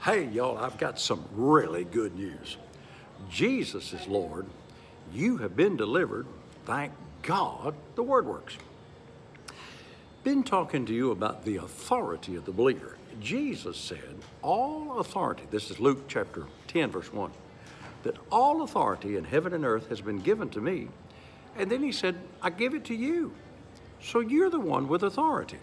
Hey, y'all, I've got some really good news. Jesus is Lord. You have been delivered. Thank God the Word works. Been talking to you about the authority of the believer. Jesus said, all authority, this is Luke chapter 10, verse 1, that all authority in heaven and earth has been given to me. And then he said, I give it to you. So you're the one with authority.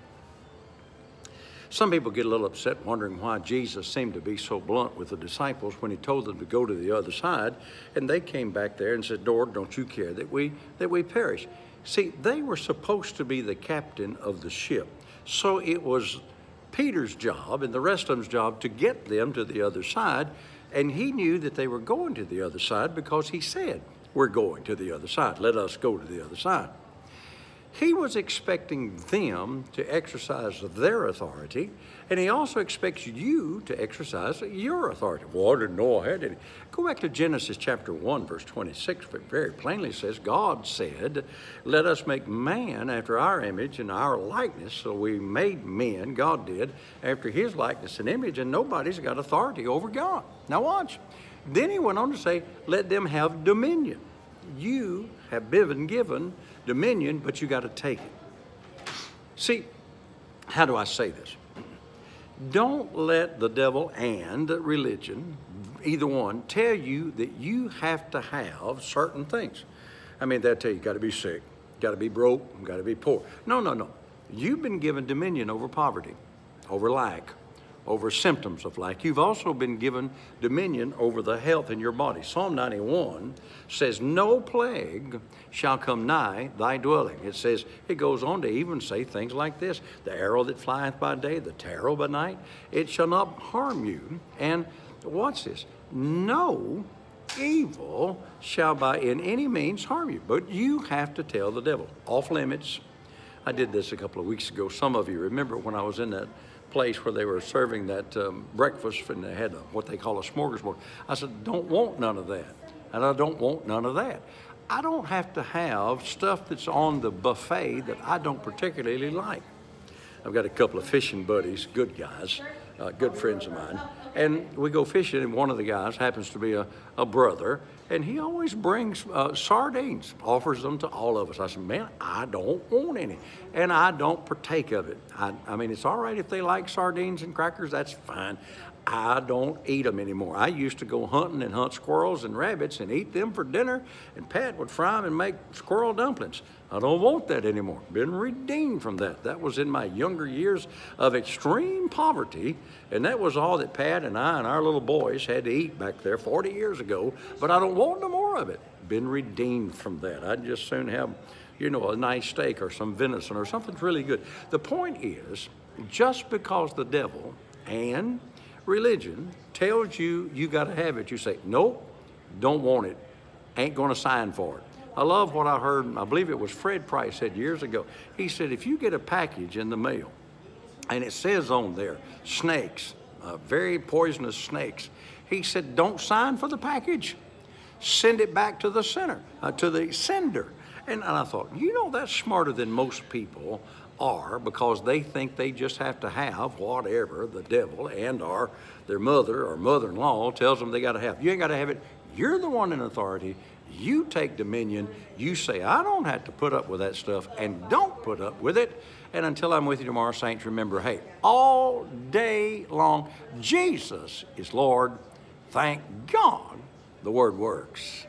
Some people get a little upset wondering why Jesus seemed to be so blunt with the disciples when he told them to go to the other side, and they came back there and said, Lord, don't you care that we perish? See, they were supposed to be the captain of the ship. So it was Peter's job and the rest of them's job to get them to the other side, and he knew that they were going to the other side because he said, we're going to the other side. Let us go to the other side. He was expecting them to exercise their authority, and he also expects you to exercise your authority. Well, I didn't know I had any. Go back to Genesis chapter 1, verse 26, but very plainly says, God said, let us make man after our image and our likeness. So we made men, God did, after his likeness and image, and nobody's got authority over God. Now watch. Then he went on to say, let them have dominion. You have been given dominion, but you got to take it. See, how do I say this? Don't let the devil and religion, either one, tell you that you have to have certain things. I mean, they'll tell you got to be sick, got to be broke, got to be poor. No, no, no. You've been given dominion over poverty, over lack, over symptoms of lack. You've also been given dominion over the health in your body. Psalm 91 says, no plague shall come nigh thy dwelling. It goes on to even say things like this, the arrow that flieth by day, the terror by night, it shall not harm you. And watch this, no evil shall by in any means harm you. But you have to tell the devil, off limits. I did this a couple of weeks ago. Some of you remember when I was in that place where they were serving that breakfast, and they had what they call a smorgasbord. I said, don't want none of that, and I don't want none of that. I don't have to have stuff that's on the buffet that I don't particularly like. I've got a couple of fishing buddies, good guys, good friends of mine, and we go fishing, and one of the guys happens to be a brother, and he always brings sardines, offers them to all of us. I said, man, I don't want any, and I don't partake of it. I mean, it's all right if they like sardines and crackers, that's fine. I don't eat them anymore. I used to go hunting and hunt squirrels and rabbits and eat them for dinner, and Pat would fry them and make squirrel dumplings. I don't want that anymore. Been redeemed from that. That was in my younger years of extreme poverty, and that was all that Pat and I and our little boys had to eat back there 40 years ago, but I don't want no more of it. Been redeemed from that. I'd just soon have, you know, a nice steak or some venison or something really good. The point is, just because the devil and religion tells you you got to have it, you say, nope, don't want it, ain't going to sign for it. I love what I heard, I believe it was Fred Price said years ago. He said, if you get a package in the mail and it says on there, snakes, very poisonous snakes, he said, don't sign for the package. Send it back to the sender. And I thought, you know, that's smarter than most people are, because they think they just have to have whatever the devil and or their mother or mother-in-law tells them they got to have. You ain't got to have it. You're the one in authority. You take dominion. You say, I don't have to put up with that stuff, and don't put up with it. And until I'm with you tomorrow, saints, remember, hey, all day long, Jesus is Lord. Thank God the Word works.